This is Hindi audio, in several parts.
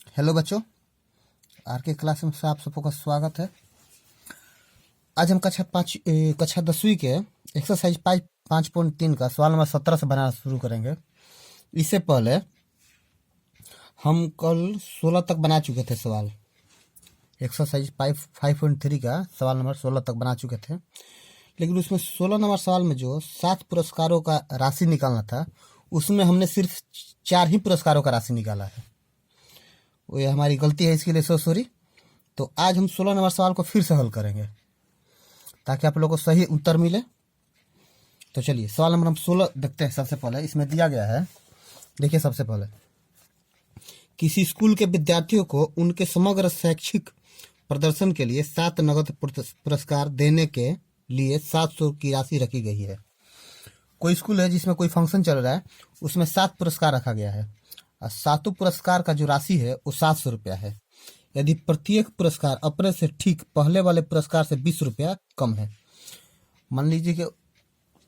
हेलो बच्चों, आर के क्लास में आप सबको का स्वागत है। आज हम कक्षा 10वीं के एक्सरसाइज 5.3 का सवाल नंबर 17 से बनाना शुरू करेंगे। इससे पहले हम कल 16 तक बना चुके थे सवाल। एक्सरसाइज 5.3 का सवाल नंबर 16 तक बना चुके थे, लेकिन उसमें 16 नंबर सवाल में जो 7 पुरस्कारों का राशि निकालना था, उसमें हमने सिर्फ 4 ही पुरस्कारों का राशि निकाला है। वो ये हमारी गलती है, इसके लिए सॉरी। तो आज हम 16 नंबर सवाल को फिर से हल करेंगे ताकि आप लोगों को सही उत्तर मिले। तो चलिए सवाल नंबर हम 16 देखते हैं। सबसे पहले इसमें दिया गया है, देखिए सबसे पहले, किसी स्कूल के विद्यार्थियों को उनके समग्र शैक्षिक प्रदर्शन के लिए 7 नगद पुरस्कार देने के लिए 700 की राशि रखी गई है। कोई स्कूल है जिसमें कोई फंक्शन चल रहा है, उसमें 7 पुरस्कार रखा गया है और 7 पुरस्कार का जो राशि है वो 700 रुपया है। यदि प्रत्येक पुरस्कार अपने से ठीक पहले वाले पुरस्कार से 20 रुपया कम है। मान लीजिए कि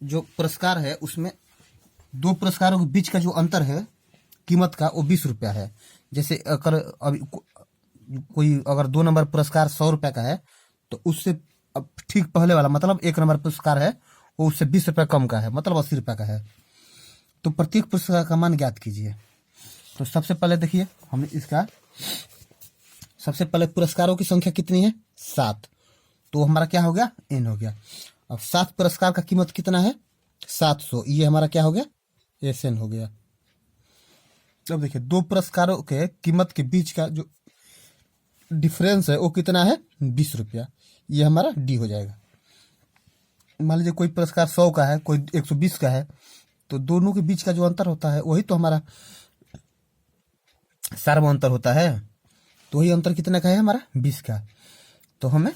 जो पुरस्कार है उसमें 2 पुरस्कारों के बीच का जो अंतर है कीमत का, वो 20 रुपया है। जैसे अगर अभी कोई अगर 2 नंबर पुरस्कार 100 रुपया का है, तो उससे अब ठीक पहले वाला मतलब 1 नंबर पुरस्कार है, वो उससे 20 रुपया कम का है, मतलब 80 रुपया का है। तो प्रत्येक पुरस्कार का मान ज्ञात कीजिए। तो सबसे पहले देखिए, हम इसका सबसे पहले पुरस्कारों की संख्या कितनी है? 7। तो हमारा क्या हो गया? n हो गया। अब 7 पुरस्कार का कीमत कितना है? 700। ये हमारा क्या हो गया? SN हो गया। अब देखिए 2 पुरस्कारों के कीमत के बीच का जो डिफरेंस है वो कितना है? 20 रुपया। ये हमारा D हो जाएगा। मान लीजिए कोई पुरस्कार 100 का है, कोई 120 का है, तो दोनों के बीच का जो अंतर होता है वही तो हमारा सार्व अंतर होता है। तो वही अंतर कितने का है? हमारा 20 का। तो हमें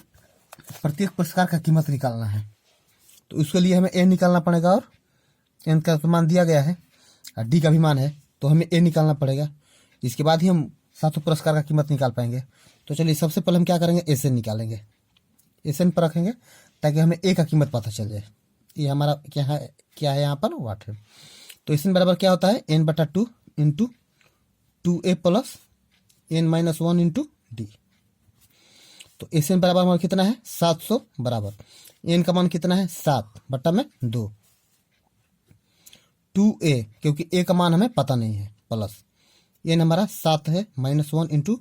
प्रत्येक पुरस्कार का कीमत निकालना है, तो उसके लिए हमें n निकालना पड़ेगा, और n का तो मान दिया गया है और d का भी मान है, तो हमें a निकालना पड़ेगा। इसके बाद ही हम 7 पुरस्कार का कीमत निकाल पाएंगे। तो चलिए सबसे पहले हम क्या करेंगे? SN निकालेंगे। SN पर रखेंगे ताकि हमें a का कीमत पता चल जाए। ये हमारा क्या है यहाँ पर? वाट है। तो SN बराबर क्या होता है? n/2 into 2a plus n-1 into D. तो SN बराबर हमारा कितना है? 700 बराबर n का मान कितना है? 7/2 2a, क्योंकि a का मान हमें पता नहीं है, प्लस n हमारा 7 है, -1 इंटू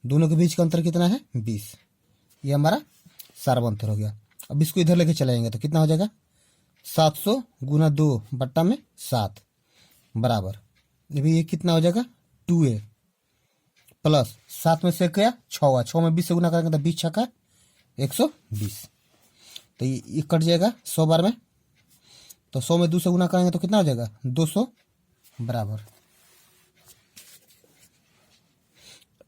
दोनों के बीच का अंतर कितना है? 20। ये हमारा सार्व अंतर हो गया। अब इसको इधर लेके चलाएंगे तो कितना हो जाएगा? 700 गुना 2/7 बराबर, ये कितना हो जाएगा? 2a प्लस 7 में से क्या? 6 हुआ, 6 में 20 से गुना करेंगे तो 20 छक्का 120। तो ये कट जाएगा 100 बार में, तो 100 में 2 से गुना करेंगे तो कितना हो जाएगा? 200 बराबर।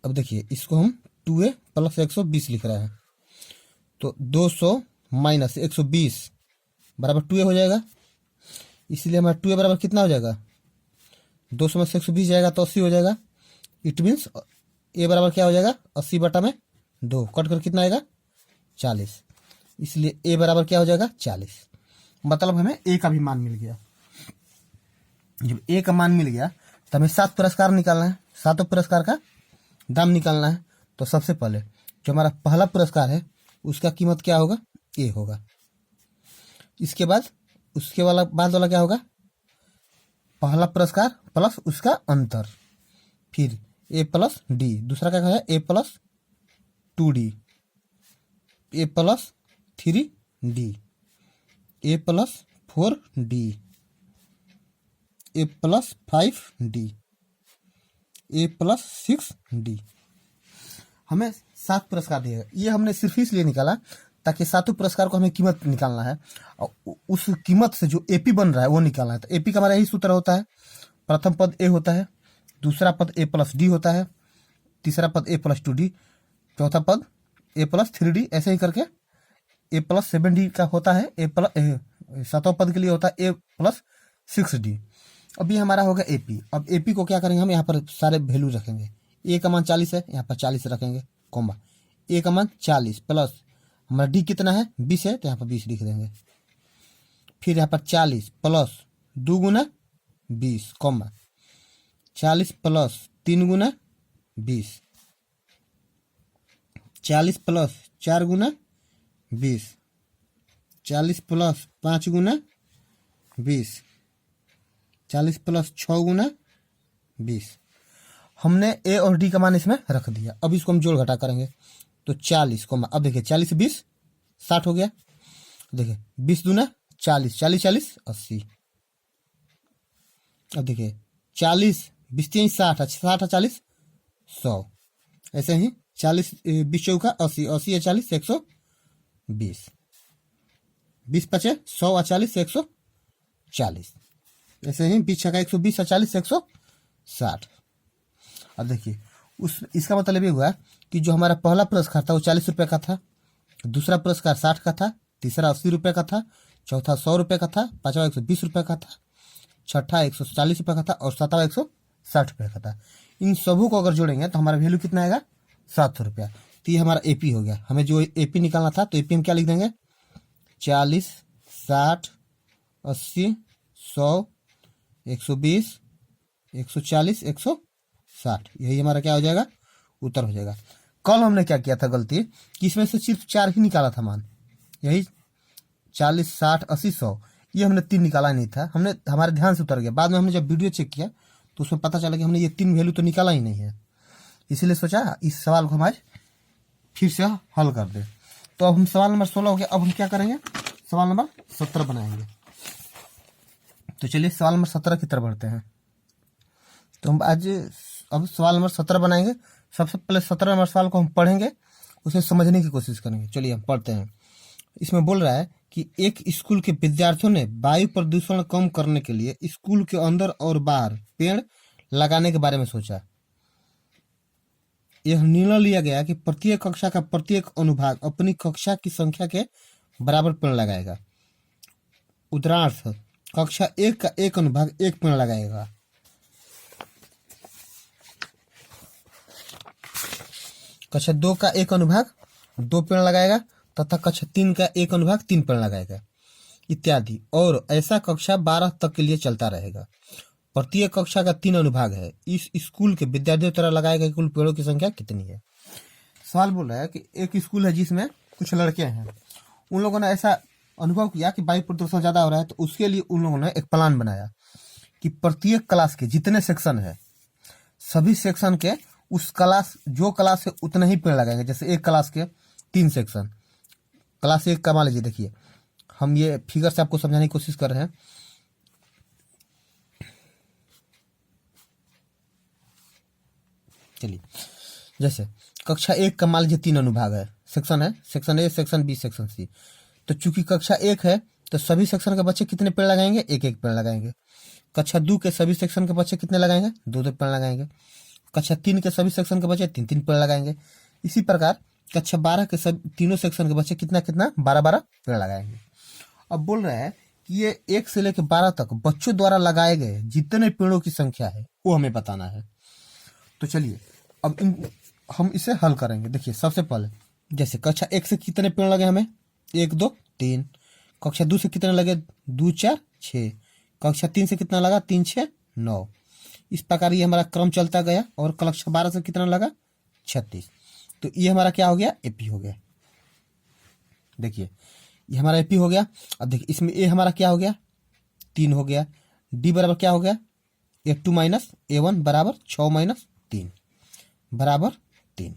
अब देखिए इसको हम 2a प्लस 120 लिख रहे हैं, तो 200 माइनस 120 बराबर 2a हो जाएगा। इसलिए हमारा 2a बराबर कितना हो जाएगा? 200 में से 120 जाएगा तो 80 हो जाएगा। इट मीन्स a बराबर क्या हो जाएगा? 80/2 कट कर कितना आएगा? 40। इसलिए a बराबर क्या हो जाएगा? 40। मतलब हमें a का भी मान मिल गया। जब a का मान मिल गया तो हमें 7 पुरस्कार निकालना है, 7 पुरस्कार का दाम निकालना है। तो सबसे पहले जो हमारा पहला पुरस्कार है उसका कीमत क्या होगा? a होगा। इसके बाद उसके बाद वाला क्या होगा? पहला पुरस्कार प्लस उसका अंतर, फिर a प्लस d। दूसरा क्या है? a plus 2d, a plus 3d, a plus 4d, a plus 5d, a plus 6d। हमें 7 पुरस्कार दिए। ये हमने सिर्फ इसलिए निकाला ताकि 7 पुरस्कार को हमें कीमत निकालना है, और उस कीमत से जो AP बन रहा है वो निकालना है। तो AP का हमारा यही सूत्र होता है, प्रथम पद a होता है, दूसरा पद a प्लस d होता है, तीसरा पद a प्लस 2d, चौथा पद a प्लस 3d, ऐसे ही करके a प्लस 7d का होता है। सातवां पद के लिए होता है a प्लस 6d। अब ये हमारा होगा AP। अब AP को क्या करेंगे? हम यहाँ पर सारे वैल्यू रखेंगे। a का मान 40 है, यहाँ पर 40 रखेंगे, कॉमा a का मान 40 प्लस हमारा d कितना है? 20 है, तो यहाँ पर 20 लिख देंगे। फिर यहाँ पर 40 प्लस 2 गुना 20, कॉमा 40 प्लस 3 गुना 20 40 प्लस 4 गुना 20, 40 प्लस 5 गुना 20, 40 प्लस 6 गुना 20। हमने ए और डी का मान इसमें रख दिया। अब इसको हम जोड़ घटा करेंगे तो 40 को, अब देखिए 40 20 60 हो गया। देखिए 20 दूना 40, 40 40 80। अब देखिए 40 20 3 60, 60 40 100। ऐसे ही 40 20 चौका 80, 80 40 120, 20 पचे 100 40 140। ऐसे ही 20 छक्का 120 40 160। अब देखिए इसका मतलब ये हुआ कि जो हमारा पहला पुरस्कार था वो 40 रुपये का था, दूसरा पुरस्कार 60 का था, तीसरा 80 रुपये का था, चौथा 100 रुपये का था, पांचवा 120 रुपये का था, छठा 140 रुपये का था और सातवां 160 रुपये का था। इन सबों को अगर जोड़ेंगे तो हमारा वैल्यू कितना आएगा? 700 रुपया। तो ये हमारा एपी हो गया। हमें जो एपी निकालना था तो एपी हम क्या लिख देंगे? 40 60 80 100 120 140 160, यही हमारा क्या हो जाएगा? उत्तर हो जाएगा। कल हमने क्या किया था गलती कि इसमें से सिर्फ 4 ही निकाला था मान, यही 40 60 80 100, ये हमने 3 निकाला नहीं था। हमने हमारे ध्यान से उतर गया। बाद में हमने जब वीडियो चेक किया तो उसमें पता चला कि हमने ये 3 वैल्यू तो निकाला ही नहीं है। इसीलिए सोचा इस सवाल को हम आज फिर से हल कर दे। तो अब हम सवाल नंबर 16 हो गया। अब हम क्या करेंगे? सवाल नंबर 17 बनाएंगे। तो चलिए सवाल नंबर 17 की तरफ बढ़ते हैं। तो हम आज अब सवाल नंबर 17 बनाएंगे। सबसे पहले 17 नंबर सवाल को हम पढ़ेंगे, उसे समझने की कोशिश करेंगे। चलिए हम पढ़ते हैं। इसमें बोल रहा है कि एक स्कूल के विद्यार्थियों ने वायु प्रदूषण कम करने के लिए स्कूल के अंदर और बाहर पेड़ लगाने के बारे में सोचा। यह निर्णय लिया गया कि प्रत्येक कक्षा का प्रत्येक अनुभाग अपनी कक्षा की संख्या के बराबर पेड़ लगाएगा। उदाहरणार्थ कक्षा 1 का एक अनुभाग 1 पेड़ लगाएगा, कक्षा 2 का एक अनुभाग 2 पेड़ लगाएगा तथा कक्षा 3 का एक अनुभाग 3 पेड़ लगाएगा इत्यादि। और ऐसा कक्षा 12 तक के लिए चलता रहेगा। प्रत्येक कक्षा का 3 अनुभाग है। इस स्कूल के विद्यार्थियों द्वारा लगाए गए कुल पेड़ों की संख्या कितनी है? सवाल बोल रहा है कि एक स्कूल है जिसमें कुछ लड़के हैं, उन लोगों ने ऐसा अनुभव किया कि वायु प्रदूषण ज्यादा हो रहा है। तो उसके लिए उन लोगों ने एक प्लान बनाया कि प्रत्येक क्लास के जितने सेक्शन है सभी सेक्शन के उस क्लास जो क्लास है उतना ही पेड़ लगाएंगे। जैसे एक क्लास के 3 सेक्शन, क्लास 1 का मान लीजिए, देखिए हम ये फिगर से आपको समझाने की कोशिश कर रहे हैं। चलिए जैसे कक्षा 1 का मान लीजिए 3 अनुभाग है, सेक्शन है, section A, section B, section C. तो चूंकि कक्षा 1 है तो सभी सेक्शन के बच्चे कितने पेड़ लगाएंगे? 1 पेड़ लगाएंगे। कक्षा 2 के सभी सेक्शन के बच्चे कितने लगाएंगे? 2 पेड़ लगाएंगे। कक्षा 3 के सभी सेक्शन के बच्चे 3 पेड़ लगाएंगे। इसी प्रकार कक्षा 12 के सब तीनों सेक्शन के बच्चे कितना 12 पेड़ लगाएंगे। अब बोल रहा है कि ये 1 से लेकर 12 तक बच्चों द्वारा लगाए गए जितने पेड़ों की संख्या है वो हमें बताना है। तो चलिए अब हम इसे हल करेंगे। देखिए सबसे पहले जैसे कक्षा 1 से कितने पेड़ लगे हमें? 1 2 3। कक्षा 2 से कितने लगे? 2 4 6। कक्षा 3 से कितना लगा? 3 6 9। इस प्रकार ये हमारा क्रम चलता गया। और कक्षा 12 से कितना लगा? 36। तो ये हमारा क्या हो गया? एपी हो गया। देखिए ये हमारा एपी हो गया। अब देखिए इसमें ए हमारा क्या हो गया? 3 हो गया। डी बराबर क्या हो गया? A2 माइनस A1 बराबर 6 माइनस 3 बराबर 3।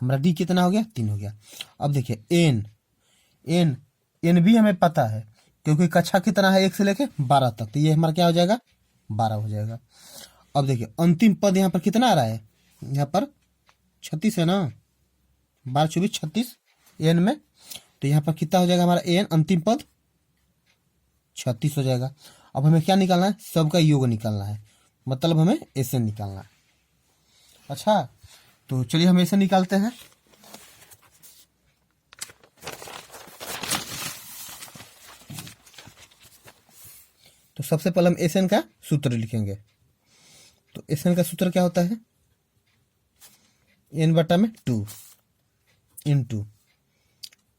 हमारा डी कितना हो गया? 3 हो गया। अब देखिए एन भी हमें पता है क्योंकि कक्षा कितना है? 1 से लेके 12 तक। तो ये हमारा क्या हो जाएगा? 12 हो जाएगा। अब देखिए अंतिम पद यहाँ पर कितना आ रहा है? यहाँ पर 36 है ना, 12 24 36 एन में। तो यहाँ पर कितना हो जाएगा हमारा? एन अंतिम पद 36 हो जाएगा। अब हमें क्या निकालना है? सबका योग निकालना है, मतलब हमें एसएन निकालना है। अच्छा तो चलिए हम एसएन निकालते हैं। तो सबसे पहले हम एसएन का सूत्र लिखेंगे। तो एसएन का सूत्र क्या होता है? एन बटा में 2 into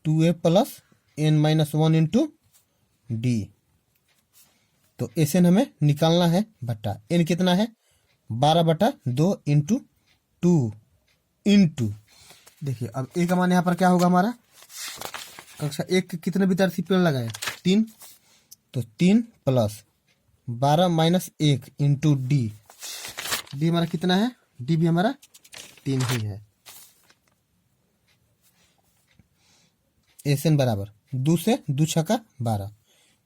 2a plus n minus 1 into D. तो एसएन हमें निकालना है बटा एन कितना है? 12 बटा 2 इंटू 2 इंटू देखिए अब ए का मान यहाँ पर क्या होगा हमारा, कक्षा 1 के कितने विद्यार्थी पेड़ लगाए, 3, तो 3 plus 12 minus 1 into D, D हमारा कितना है, डी भी हमारा 3 ही है। एसएन बराबर 2 से 2 छक्का 12,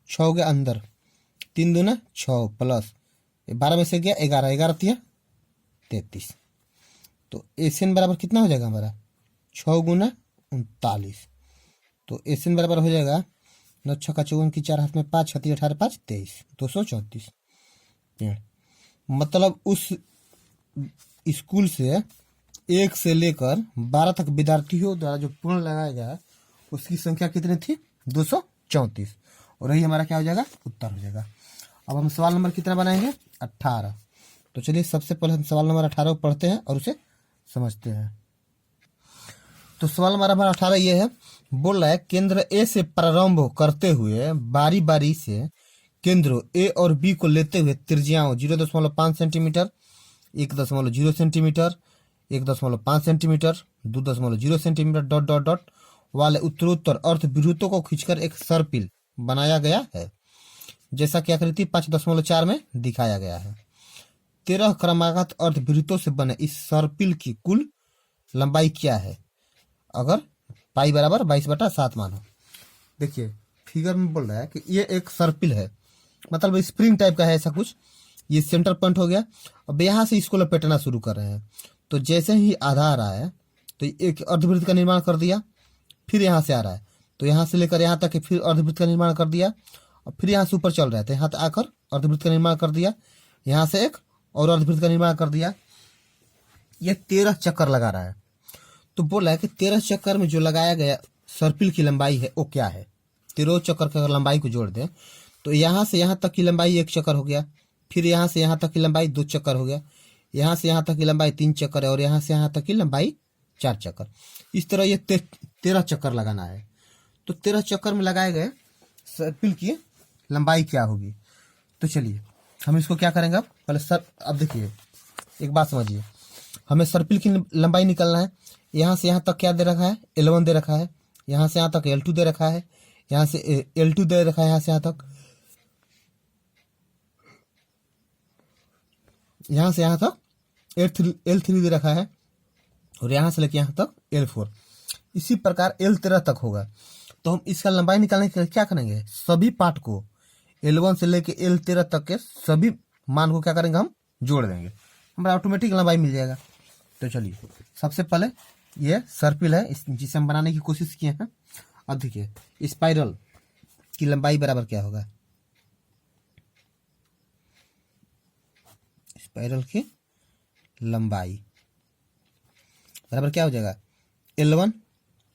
6 हो गया अंदर, 3 दूना 6 प्लस 12 में से गया 11, 11 तिया 33, तो एसएन बराबर कितना हो जाएगा हमारा 6 गुना 39, तो एसएन बराबर हो जाएगा 9 छक्का 54 की 4 हाथ में 5, 36 18 5 23, 234 पेड़। मतलब उस स्कूल से 1 से लेकर 12 तक विद्यार्थियों द्वारा जो पेड़ लगाया गया उसकी संख्या कितनी थी, 234, और यही हमारा क्या हो जाएगा, उत्तर हो जाएगा। अब हम सवाल नंबर कितना बनाएंगे, 18। तो चलिए सबसे पहले हम सवाल नंबर 18 को पढ़ते हैं और उसे समझते हैं। तो सवाल हमारा 18 ये है, बोल रहा है केंद्र ए से प्रारंभ करते हुए बारी बारी से केंद्रों ए और बी को लेते हुए त्रिज्याओं 0.5 centimetre, 1.0 centimetre, 1.5 centimetre, 2.0 centimetre dot dot dot वाले उत्तरोत्तर अर्धवृत्तों को खींचकर एक सर्पिल बनाया गया है, जैसा कि आकृति 5.4 में दिखाया गया है। 13 क्रमागत अर्धवृत्तों से बने इस सर्पिल की कुल लंबाई क्या है, अगर पाई बराबर 22/7 मानो। देखिए फिगर में बोल रहा है कि ये एक सर्पिल है, मतलब स्प्रिंग टाइप का है ऐसा कुछ, ये सेंटर पॉइंट हो गया। अब यहाँ से इसको लपेटना शुरू कर रहे हैं, तो जैसे ही आधा आ रहा है तो एक अर्धवृत्त का निर्माण कर दिया, फिर यहाँ से आ रहा है तो यहाँ से लेकर यहाँ तक फिर अर्धवृत्त का निर्माण कर दिया, और फिर यहाँ से ऊपर चल रहा है तो यहाँ तक आकर अर्धवृत्त का निर्माण कर दिया, यहाँ से एक और अर्धवृत्त का निर्माण कर दिया। ये 13 चक्कर लगा रहा है। तो बोला है कि 13 चक्कर में जो लगाया गया सर्पिल की लंबाई है वो क्या है। 13 चक्कर की अगर लंबाई को जोड़ दें तो यहाँ से यहाँ तक की लंबाई 1 चक्कर हो गया, फिर यहाँ से यहाँ तक की लंबाई 2 चक्कर हो गया, यहाँ से यहाँ तक की लंबाई 3 चक्कर है, और यहाँ से यहाँ तक की लंबाई 4 चक्कर। इस तरह ये 13 चक्कर लगाना है। तो 13 चक्कर में लगाए गए सर्पिल की लंबाई क्या होगी। तो चलिए हम इसको क्या करेंगे, अब पहले अब देखिए एक बात समझिए, हमें सर्पिल की लंबाई निकालना है। यहाँ से यहाँ तक क्या दे रखा है, L1 दे रखा है, यहाँ से यहाँ तक L2 दे रखा है, यहाँ से L2 दे रखा है, यहाँ से यहाँ तक, यहाँ से यहाँ तक L3 दे रखा है, और यहाँ से लेके यहाँ तक L4। इसी प्रकार L13 तक होगा। तो हम इसका लंबाई निकालने के लिए क्या करेंगे, सभी पार्ट को L1 से लेके L13 तक के सभी मान को क्या करेंगे, हम जोड़ देंगे, हमारा ऑटोमेटिक लंबाई मिल जाएगा। तो चलिए सबसे पहले ये सर्पिल है जिसे हम बनाने की कोशिश किए हैं। अब देखिए स्पाइरल की लंबाई बराबर क्या होगा, स्पाइरल की लंबाई बराबर क्या हो जाएगा, L1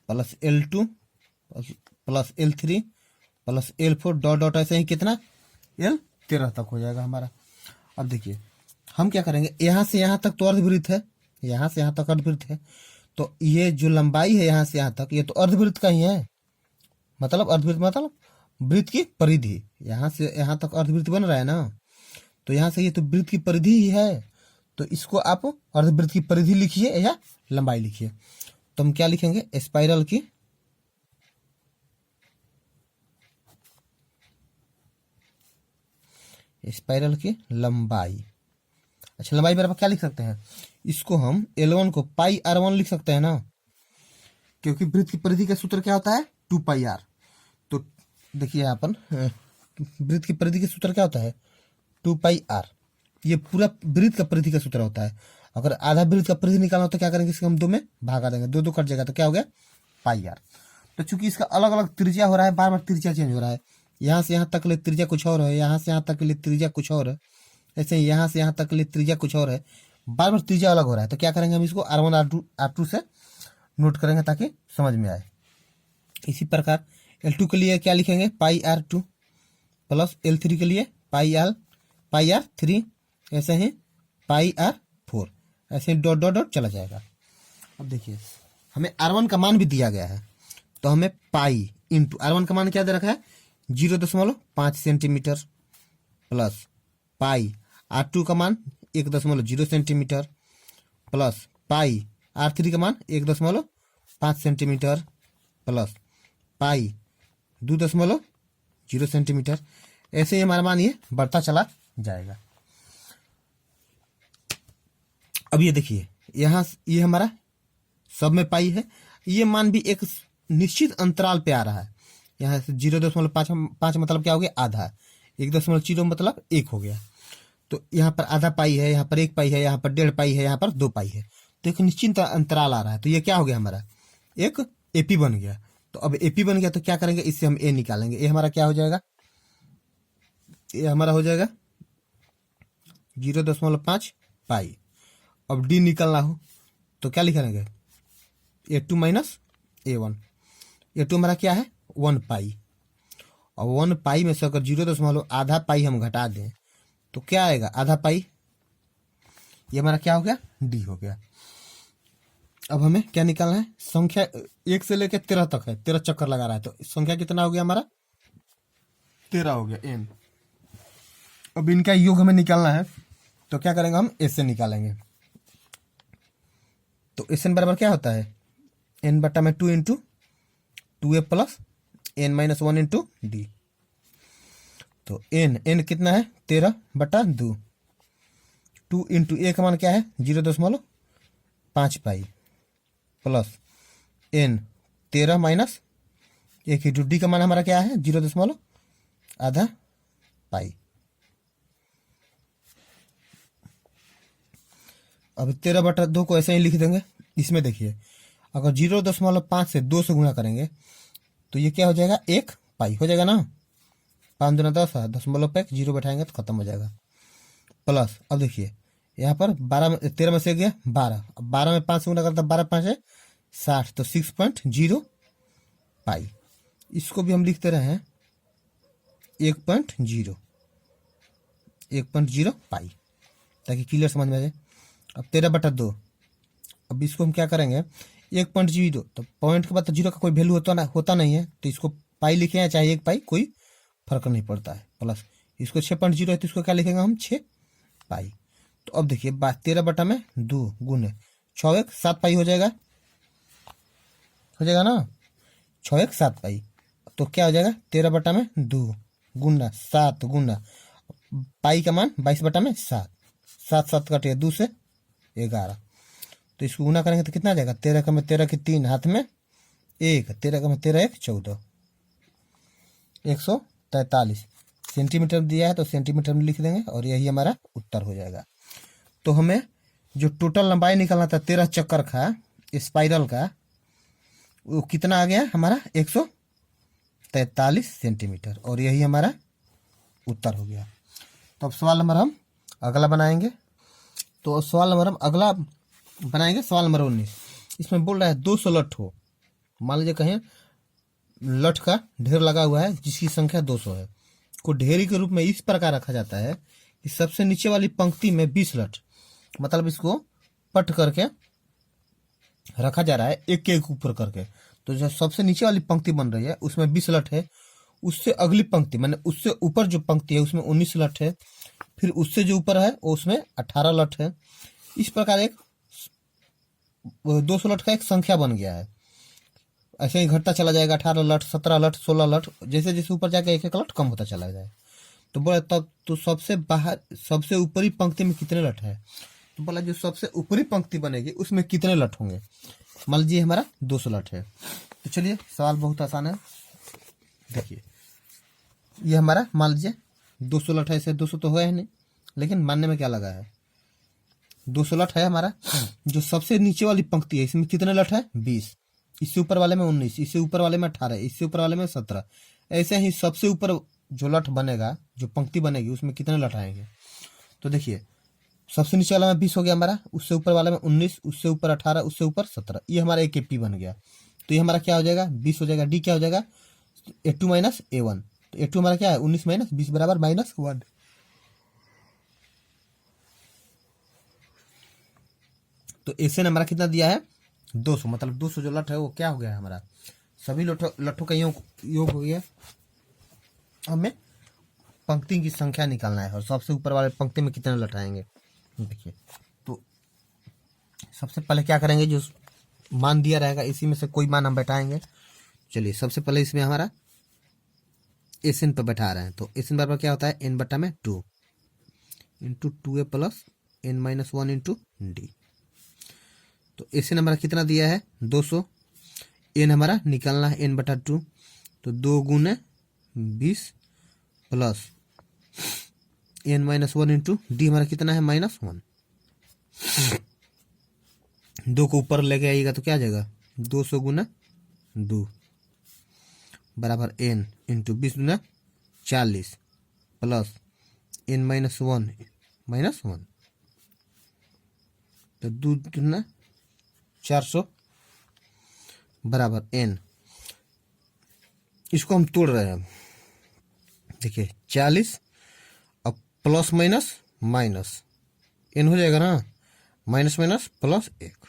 plus L2 plus L3 plus L4 dot dot ऐसे ही कितना L13 तक हो जाएगा हमारा। अब देखिए हम क्या करेंगे, यहाँ से यहाँ तक तो अर्धवृत्त है, यहाँ से यहाँ तक अर्धवृत्त है, तो ये जो लंबाई है यहाँ से यहाँ तक ये तो अर्धवृत्त का ही है, मतलब अर्धवृत्त मतलब वृत्त की परिधि, यहाँ से यहाँ तक अर्धवृत्त बन रहा है ना, तो यहाँ से ये तो वृत्त की परिधि ही है। तो इसको आप अर्धवृत्त की परिधि लिखिए या लंबाई लिखिए। तो हम क्या लिखेंगे, स्पाइरल की लंबाई। अच्छा लंबाई बराबर क्या लिख सकते हैं, इसको हम L1 को पाई R1 लिख सकते हैं ना, क्योंकि वृत्त की परिधि का सूत्र क्या होता है 2πr। तो देखिए यहाँ पर वृत्त की परिधि का सूत्र क्या होता है 2πr, ये पूरा वृत्त का परिधि का सूत्र होता है। अगर आधा वृत्त का परिधि निकालना हो तो क्या करेंगे, इसको हम 2 में भागा देंगे, 2 2 कट जाएगा तो क्या हो गया πr। तो चूंकि इसका अलग अलग त्रिज्या हो रहा है, बार बार त्रिज्या चेंज हो रहा है, यहाँ से यहाँ तक के लिए त्रिज्या कुछ और है, यहाँ से यहाँ तक के लिए त्रिज्या कुछ और है, ऐसे यहाँ से यहाँ तक के लिए त्रिज्या कुछ और है, बार बार त्रिज्या अलग हो रहा है। तो क्या करेंगे, हम इसको R1 R2 से नोट करेंगे ताकि समझ में आए। इसी प्रकार L2 के लिए क्या लिखेंगे πr2 प्लस L3 के लिए πr3, ऐसे ही πr4, ऐसे ही डॉट डॉट डॉट चला जाएगा। अब देखिए हमें R1 का मान भी दिया गया है, तो हमें पाई इंटू R1 का मान क्या दे रखा है 0.5 सेंटीमीटर, प्लस पाई R2 का मान 1.0 सेंटीमीटर, प्लस पाई R3 का मान 5 सेंटीमीटर प्लस पाई 2.0 सेंटीमीटर। ऐसे ही हमारा मान ये बढ़ता चला जाएगा। अब ये देखिए यहाँ ये हमारा सब में पाई है, ये मान भी एक निश्चित अंतराल पे आ रहा है। यहाँ से 0.5 मतलब क्या हो गया, आधा। 1.0 मतलब 1 हो गया। तो यहाँ पर आधा पाई है, यहाँ पर 1 पाई है, यहाँ पर 1.5 पाई है, यहाँ पर 2 पाई है। तो एक निश्चित अंतराल आ रहा है। तो ये क्या हो गया, हमारा एक एपी बन गया। तो अब एपी बन गया तो क्या करेंगे, इससे हम ए निकालेंगे। ए हमारा क्या हो जाएगा, ये हमारा हो जाएगा 0.5 पाई। अब डी निकालना हो तो क्या लिखेंगे, A2 माइनस A1। A2 हमारा क्या है 1 पाई। और 1 पाई में से अगर 0.आधा पाई हम घटा दें तो क्या आएगा, आधा पाई। ये हमारा क्या हो गया, डी हो गया। अब हमें क्या निकालना है, संख्या 1 से लेकर 13 तक है, 13 चक्कर लगा रहा है। तो संख्या कितना हो गया हमारा, 13 हो गया n। अब इनका योग हमें निकालना है तो क्या करेंगे, हम एस से निकालेंगे। तो एस एन बराबर क्या होता है, n बटा में 2 into 2a plus n minus 1 into D. तो n कितना है 13 बटा 2, 2 इंटू ए का मान क्या है 0.5 pi plus n 13 minus 1 into D का मान हमारा क्या है 0.आधा पाई। अब 13 बटा 2 को ऐसे ही लिख देंगे। इसमें देखिए अगर 0.5 से 2 से गुणा करेंगे तो ये क्या हो जाएगा, 1 पाई हो जाएगा ना। 5 दूना 10 है, 0.1 जीरो बैठाएंगे तो खत्म हो जाएगा। प्लस अब देखिए यहाँ पर 13 में से गया 12, अब 12 में 5 से गुणा करता 12 5 है 60, तो 6.0 पाई। इसको भी हम लिखते रहे हैं 1.0 पाई, ताकि क्लियर समझ में आ जाए। अब 13 बटा 2, अब इसको हम क्या करेंगे 1.0, तो पॉइंट के बाद तो जीरो का कोई वैल्यू होता नहीं है, तो इसको पाई लिखे हैं चाहे 1 पाई, कोई फर्क नहीं पड़ता है। प्लस इसको 6.0 है तो इसको क्या लिखेंगे हम 6 पाई। तो अब देखिए 13 बटा में 2 गुने 6 1 7 पाई हो जाएगा ना, 6 1 7 पाई। तो क्या हो जाएगा 13 बटा में 2 गुना 7 गुना पाई का मान 22 बटा में 7, 7 7 कटे 2 से 11। तो इसको गुना करेंगे तो कितना आ जाएगा, 13 का में 13 की 3 हाथ में 1, 13 का में 13 1 14, 143 सेंटीमीटर दिया है तो सेंटीमीटर में लिख देंगे और यही हमारा उत्तर हो जाएगा। तो हमें जो टोटल लंबाई निकालना था 13 चक्कर का स्पाइरल का, वो कितना आ गया हमारा 143 सेंटीमीटर, और यही हमारा उत्तर हो गया। तो अब सवाल नंबर हम अगला बनाएंगे। तो सवाल नंबर हम अगला बनाएंगे, सवाल नंबर 19। इसमें बोल रहा है 200 लठ हो। मान लीजिए कहें लठ का ढेर लगा हुआ है जिसकी संख्या 200 है, को ढेरी के रूप में इस प्रकार रखा जाता है कि सबसे नीचे वाली पंक्ति में 20 लठ, मतलब इसको पट करके रखा जा रहा है एक के एक ऊपर करके। तो जो सबसे नीचे वाली पंक्ति बन रही है उसमें 20 लठ है, उससे अगली पंक्ति माने उससे ऊपर जो पंक्ति है उसमें 19 लठ है, फिर उससे जो ऊपर है उसमें 18 लठ है। इस प्रकार एक 200 लठ का एक संख्या बन गया है। ऐसे ही घटता चला जाएगा, 18 लठ 17 लठ 16 लठ, जैसे जैसे ऊपर जाकर एक एक लठ कम होता चला जाए। तो बोला तब तो सबसे ऊपरी पंक्ति में कितने लठ है, तो बोला जो सबसे ऊपरी पंक्ति बनेगी उसमें कितने लठ होंगे। मान लीजिए हमारा 200 लठ है। तो चलिए सवाल बहुत आसान है। देखिए ये हमारा मान लीजिए 200 लठ है, ऐसे 200 तो हुआ है नहीं, लेकिन मानने में क्या लगा है 200 लठ है हमारा। जो सबसे नीचे वाली पंक्ति है इसमें कितने लठ है 20, इससे ऊपर वाले में 19, इससे ऊपर वाले में 18, इससे ऊपर वाले में 17। ऐसे ही सबसे ऊपर जो लठ बनेगा, जो पंक्ति बनेगी उसमें कितने लठ आएंगे। तो देखिए सबसे नीचे वाला में 20 हो गया हमारा, उससे ऊपर वाले में 19, उससे ऊपर 18, उससे ऊपर 17, ये हमारा एक एपी बन गया। तो ये हमारा क्या हो जाएगा 20 हो जाएगा। डी क्या हो जाएगा A2 माइनस A1। तो A2 हमारा क्या है 19 माइनस 20 बराबर -1। तो एसएन हमारा कितना दिया है 200, मतलब 200 जो लठ है वो क्या हो गया है हमारा, सभी लठों का योग हो गया। हमें पंक्ति की संख्या निकालना है और सबसे ऊपर वाले पंक्ति में कितने लठ आएंगे। देखिए तो सबसे पहले क्या करेंगे, जो मान दिया रहेगा, इसी में से कोई मान हम बैठाएंगे। चलिए सबसे पहले इसमें हमारा एस एन पर बैठा रहे हैं, तो एस एन बराबर क्या होता है, एन बटा में 2 into 2a plus n minus 1 into D. तो एस एन हमारा कितना दिया है 200, एन हमारा निकालना है n बटा 2, तो 2 गुने 20 plus n minus 1 into D हमारा कितना है -1। 2 को ऊपर लेके आइएगा तो क्या आ जाएगा 200 गुना 2 बराबर n इंटू 20 गुना 40 प्लस n माइनस 1 तो 2 गुना 400 बराबर n। इसको हम तोड़ रहे हैं, देखिए 40 और प्लस माइनस माइनस n हो जाएगा ना, माइनस माइनस प्लस 1,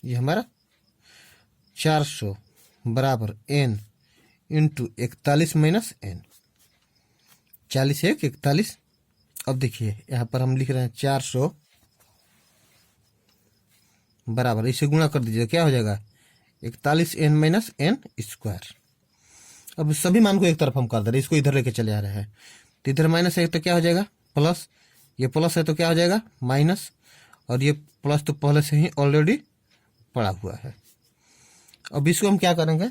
ये हमारा 400 बराबर n इंटू 41 माइनस n, 40 1 41। अब देखिए यहाँ पर हम लिख रहे हैं 400 बराबर, इसे गुणा कर दीजिए क्या हो जाएगा 41 n माइनस n स्क्वायर। अब सभी मान को एक तरफ हम कर दे रहे हैं, इसको इधर लेके चले आ रहे हैं, तो इधर माइनस है तो क्या हो जाएगा प्लस, ये प्लस है तो क्या हो जाएगा माइनस, और ये प्लस तो पहले से ही ऑलरेडी पड़ा हुआ है। अब इसको हम क्या करेंगे,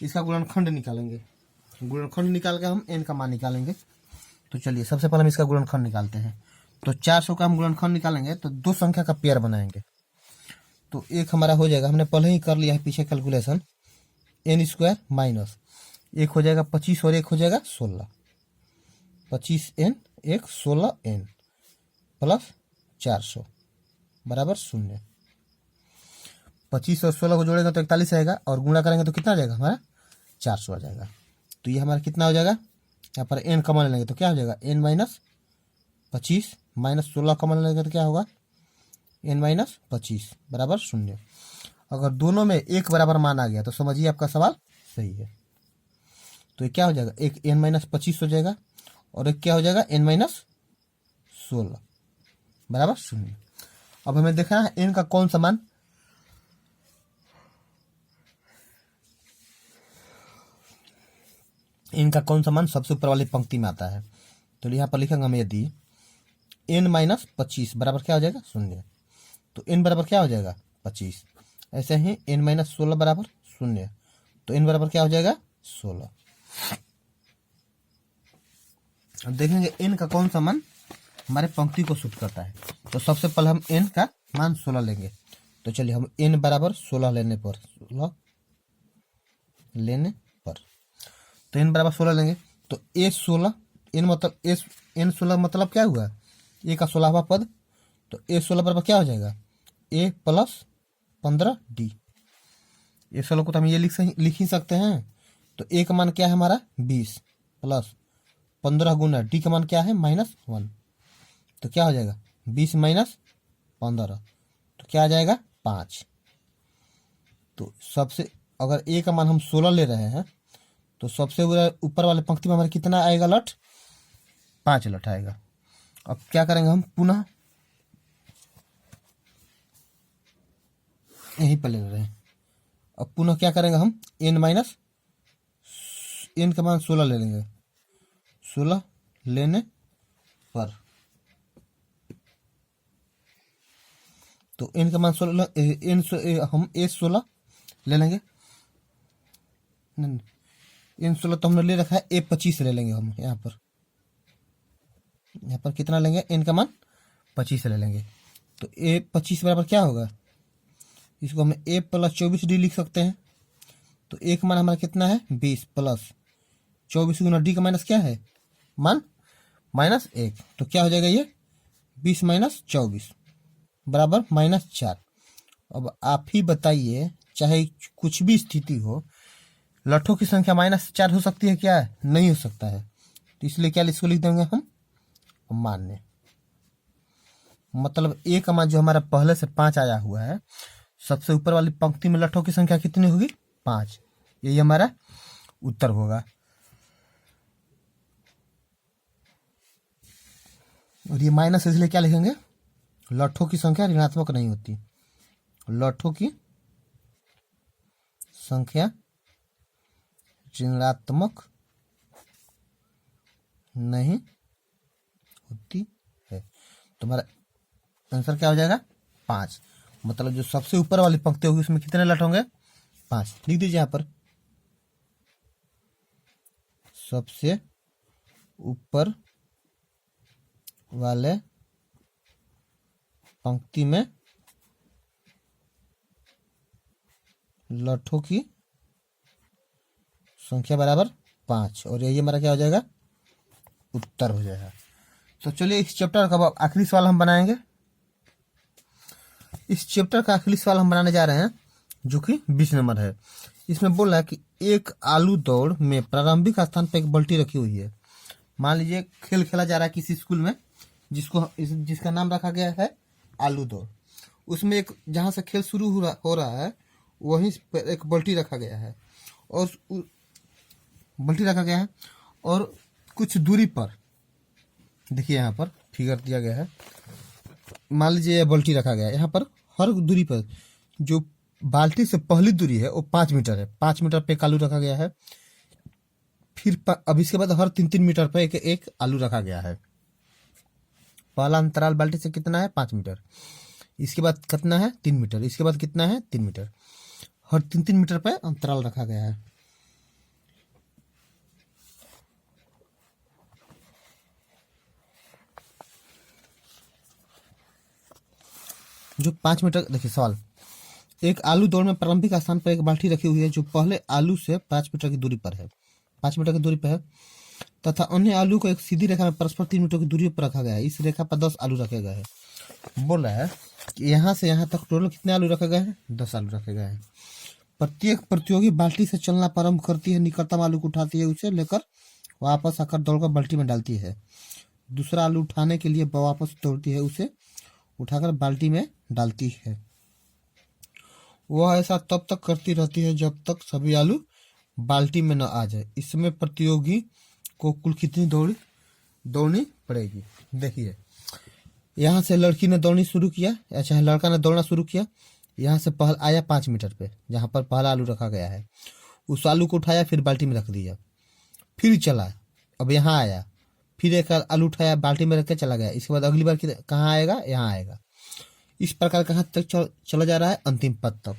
इसका गुणनखंड निकालेंगे, गुणनखंड निकाल के हम n का मान निकालेंगे। तो चलिए सबसे पहले हम इसका गुणनखंड निकालते हैं। तो 400 का हम गुणनखंड निकालेंगे तो दो संख्या का पेयर बनाएंगे, तो एक हमारा हो जाएगा, हमने पहले ही कर लिया है पीछे कैलकुलेशन, n स्क्वायर माइनस एक हो जाएगा 25 और एक हो जाएगा 16, 25n एक 16n प्लस 400 बराबर 0। 25 और 16 को जोड़ेगा तो 41 आएगा, और गुणा करेंगे तो कितना आ जाएगा हमारा 400 आ जाएगा। तो ये हमारा कितना हो जाएगा, यहाँ पर n कॉमन लेंगे तो क्या हो जाएगा n माइनस 25 माइनस 16 कॉमन लेंगे तो क्या होगा n माइनस 25 बराबर 0। अगर दोनों में एक बराबर मान आ गया तो समझिए आपका सवाल सही है। तो ये क्या हो जाएगा, एक n माइनस 25 हो जाएगा और एक क्या हो जाएगा n माइनस 16 बराबर 0। अब हमें देखना है n का कौन सा मान, इनका कौन सा मान सबसे ऊपर वाली पंक्ति में आता है। तो यहाँ पर लिखेंगे हम, यदि n माइनस 25 बराबर क्या हो जाएगा 0, तो n बराबर क्या हो जाएगा 25, ऐसे ही n माइनस 16 बराबर 0, तो n बराबर क्या हो जाएगा 16। अब देखेंगे n का कौन सा मान हमारे पंक्ति को सूट करता है। तो सबसे पहले हम n का मान 16 लेंगे, तो चलिए हम n बराबर 16 लेने पर तो n बराबर 16 लेंगे, तो a16 n मतलब n16 मतलब क्या हुआ a का 16वां पद, तो a16 बराबर क्या हो जाएगा a प्लस 15d। a16 को तो हम ये लिख ही सकते हैं, तो a का मान क्या है हमारा 20 प्लस 15 गुना d का मान क्या है -1, तो क्या हो जाएगा 20 माइनस 15, तो क्या आ जाएगा 5। तो सबसे अगर a का मान हम 16 ले रहे हैं तो सबसे ऊपर वाले पंक्ति में हमारे कितना आएगा लठ 5 लठ आएगा। अब क्या करेंगे हम, पुनः यहीं पर ले रहे हैं, अब पुनः क्या करेंगे हम n माइनस n का मान 16 ले लेंगे, 16 लेने पर तो n का मान 16 हम a16 ले लेंगे, n16 तो हमने ले रखा है, a25 ले लेंगे हम यहाँ पर कितना लेंगे n का मान 25 ले लेंगे, तो a25 बराबर क्या होगा, इसको हम a प्लस 24d लिख सकते हैं। तो a का मान हमारा कितना है 20 प्लस 24 गुना d का माइनस क्या है मान -1, तो क्या हो जाएगा ये 20 माइनस 24 बराबर -4। अब आप ही बताइए, चाहे कुछ भी स्थिति हो, लठों की संख्या -4 हो सकती है क्या, नहीं हो सकता है, तो इसलिए क्या इसको लिख देंगे हम मान्य। मतलब a का मान जो हमारा पहले से 5 आया हुआ है, सबसे ऊपर वाली पंक्ति में लठों की संख्या कितनी होगी 5, यही हमारा उत्तर होगा। और ये माइनस इसलिए क्या लिखेंगे, लठों की संख्या ऋणात्मक नहीं होती, लठों की संख्या ऋणात्मक नहीं होती है। तुम्हारा आंसर क्या हो जाएगा? 5। मतलब जो सबसे ऊपर वाली पंक्ति होगी उसमें कितने लट होंगे? 5। लिख दीजिए यहाँ पर, सबसे ऊपर वाले पंक्ति में लठों की संख्या बराबर 5, और यही हमारा क्या हो जाएगा? उत्तर हो जाएगा। तो चलिए इस चैप्टर का आखिरी सवाल हम बनाएंगे। इस चैप्टर का आखिरी सवाल हम बनाने जा रहे हैं, जो कि 20 नंबर है। इसमें बोल रहा है कि एक आलू दौड़ में प्रारंभिक स्थान पर एक बाल्टी रखी हुई है। मान लीजिए खेल खेला जा रहा है किसी स्कूल में, जिसका नाम रखा गया है आलू दौड़। उसमें एक जहाँ से खेल शुरू हो रहा है वहीं पर एक बाल्टी रखा गया है, और और कुछ दूरी पर देखिए, यहाँ पर फिगर दिया गया है। मान लीजिए यह बाल्टी रखा गया है, यहाँ पर हर दूरी पर जो बाल्टी से पहली दूरी है वो 5 मीटर है। 5 मीटर पे एक आलू रखा गया है। फिर अब इसके बाद हर 3-3 मीटर पर एक आलू रखा गया है। पहला अंतराल बाल्टी से कितना है? 5 मीटर। इसके बाद कितना है? 3 मीटर। इसके बाद कितना है? 3 मीटर। हर 3-3 मीटर पर अंतराल रखा गया है। जो 5 मीटर, देखिए सवाल, एक आलू दौड़ में प्रारंभिक स्थान पर एक बाल्टी रखी हुई है जो पहले आलू से 5 मीटर की दूरी पर है। 5 मीटर की दूरी पर है, तथा अन्य आलू को एक सीधी रेखा में परस्पर 3 मीटर की दूरी पर रखा गया है। इस रेखा पर 10 आलू रखे गए हैं। बोल रहा है कि यहाँ से यहाँ तक टोटल कितने आलू रखे गए हैं? 10 आलू रखे गए हैं। प्रत्येक प्रतियोगी बाल्टी से चलना प्रारंभ करती है, निकटतम आलू को उठाती है, उसे लेकर वापस आकर दौड़कर बाल्टी में डालती है। दूसरा आलू उठाने के लिए वापस दौड़ती है, उसे उठाकर बाल्टी में डालती है। वह ऐसा तब तक करती रहती है जब तक सभी आलू बाल्टी में न आ जाए। इसमें प्रतियोगी को कुल कितनी दौड़नी पड़ेगी? देखिए, यहाँ से लड़की ने दौड़नी शुरू किया, अच्छा लड़का ने दौड़ना शुरू किया। यहाँ से पहला आया 5 मीटर पे, जहाँ पर पहला आलू रखा गया है। उस आलू को उठाया, फिर बाल्टी में रख दिया, फिर चला। अब यहाँ आया, फिर एक आलू उठाया, बाल्टी में रख के चला गया। इसके बाद अगली बार कहाँ आएगा? यहाँ आएगा। इस प्रकार कहाँ तक चला जा रहा है? अंतिम पद तक।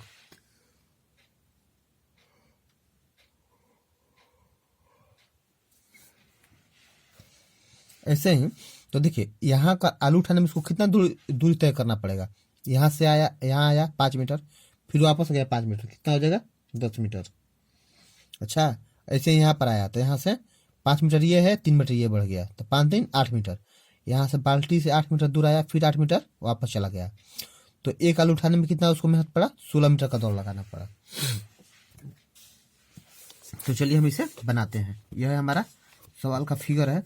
ऐसे ही तो देखिए, यहाँ का आलू उठाने में इसको कितना दूरी तय करना पड़ेगा? यहाँ से आया, यहाँ आया 5 मीटर, फिर वापस गया 5 मीटर, कितना हो जाएगा? 10 मीटर। अच्छा, ऐसे यहाँ पर आया तो यहाँ से 5 मीटर ये है, 3 मीटर ये बढ़ गया, तो 5-3 8 मीटर। यहाँ से बाल्टी से 8 मीटर दूर आया, फिर 8 मीटर वापस चला गया। तो एक आलू उठाने में कितना उसको मेहनत पड़ा? 16 मीटर का दौड़ लगाना पड़ा। तो चलिए हम इसे बनाते हैं। यह है हमारा सवाल का फिगर है।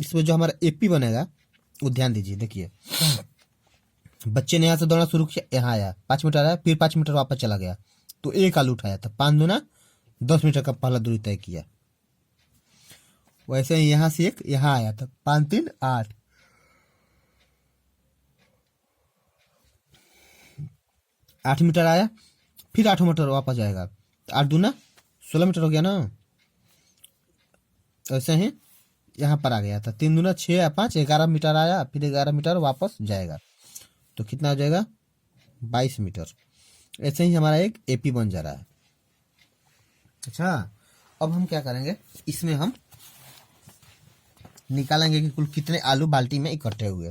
इसमें जो हमारा एपी बनेगा वो ध्यान दीजिए। देखिए, बच्चे ने यहाँ से दौड़ना शुरू किया, यहाँ आया 5 मीटर आया, फिर 5 मीटर वापस चला गया, तो एक आलू उठाया, तो 5 दूना 10 मीटर का पहला दूरी तय किया। वैसे ही यहाँ से एक यहाँ आया, तो 5-3 8, 8 मीटर आया, फिर 8 मीटर वापस जाएगा, तो 8 दूना 16 मीटर हो गया ना। ऐसे ही यहाँ पर आ गया था, 3 दूना 6 या 5, 11 मीटर आया, फिर 11 मीटर वापस जाएगा, तो कितना हो जाएगा? 22 मीटर। ऐसे ही हमारा एक एपी बन जा रहा है। अच्छा, अब हम क्या करेंगे, इसमें हम निकालेंगे कि कुल कितने आलू बाल्टी में इकट्ठे हुए।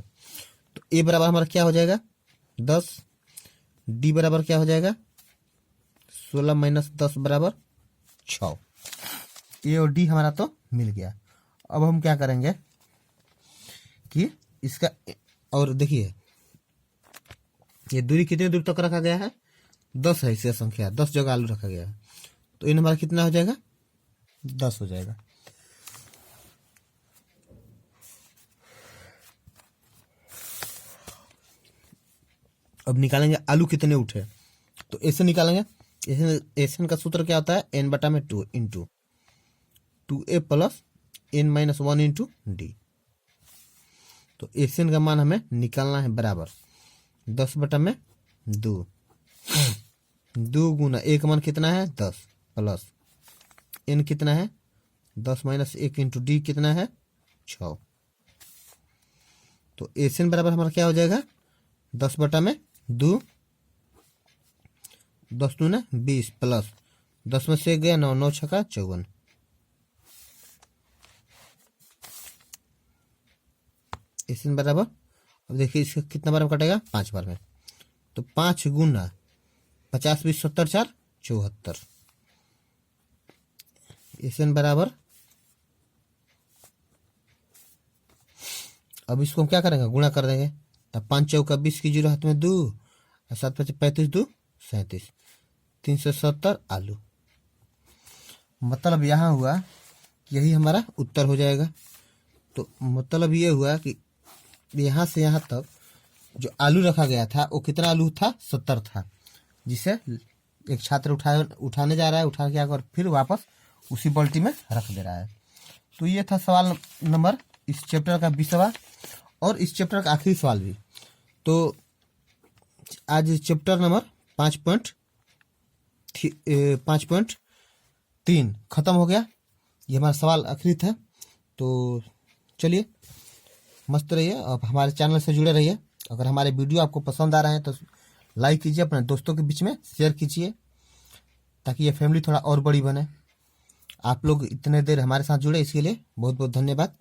तो ए बराबर हमारा क्या हो जाएगा? 10। डी बराबर क्या हो जाएगा? 16 माइनस 10 बराबर 6। ए और डी हमारा तो मिल गया। अब हम क्या करेंगे कि इसका, और देखिए ये दूरी कितनी दूर तक रखा गया है? 10 है, इसका संख्या 10 जगह आलू रखा गया है, तो इन हमारा कितना हो जाएगा? 10 हो जाएगा। अब निकालेंगे आलू कितने उठे, तो ऐसे निकालेंगे। एन का सूत्र क्या होता है? n/2 into 2a plus n-1 into D. तो एन का मान हमें निकालना है बराबर 10/2। 2 गुना ए का मान कितना है 10 प्लस एन कितना है 10 माइनस 1 इंटू डी कितना है 6। तो एस एन बराबर हमारा क्या हो जाएगा 10/2, 10 दूना 20 प्लस 10 में से गया 9, 9 छक्का 54। एस एन बराबर, अब देखिए इसका कितना बार में कटेगा 5 बार में, तो 5 गुना 50 20 70 4 74। एस एन बराबर, अब इसको हम क्या करेंगे गुणा कर देंगे, तब 5 चौका 20 की 0 हाथ में 2 और 7 5 35 2 37 370 आलू। मतलब यहाँ हुआ कि यही हमारा उत्तर हो जाएगा। तो मतलब ये हुआ कि यहाँ से यहाँ तक जो आलू रखा गया था वो कितना आलू था 70 था, जिसे एक छात्र उठाने जा रहा है, उठा के आकर फिर वापस उसी बाल्टी में रख दे रहा है। तो ये था सवाल नंबर इस चैप्टर का 20वां और इस चैप्टर का आखिरी सवाल भी। तो आज चैप्टर नंबर 5.3 खत्म हो गया। ये हमारा सवाल आखिरी था। तो चलिए मस्त रहिए और हमारे चैनल से जुड़े रहिए। अगर हमारे वीडियो आपको पसंद आ रहे हैं तो लाइक कीजिए, अपने दोस्तों के बीच में शेयर कीजिए, ताकि ये फैमिली थोड़ा और बड़ी बने। आप लोग इतने देर हमारे साथ जुड़े इसके लिए बहुत बहुत धन्यवाद।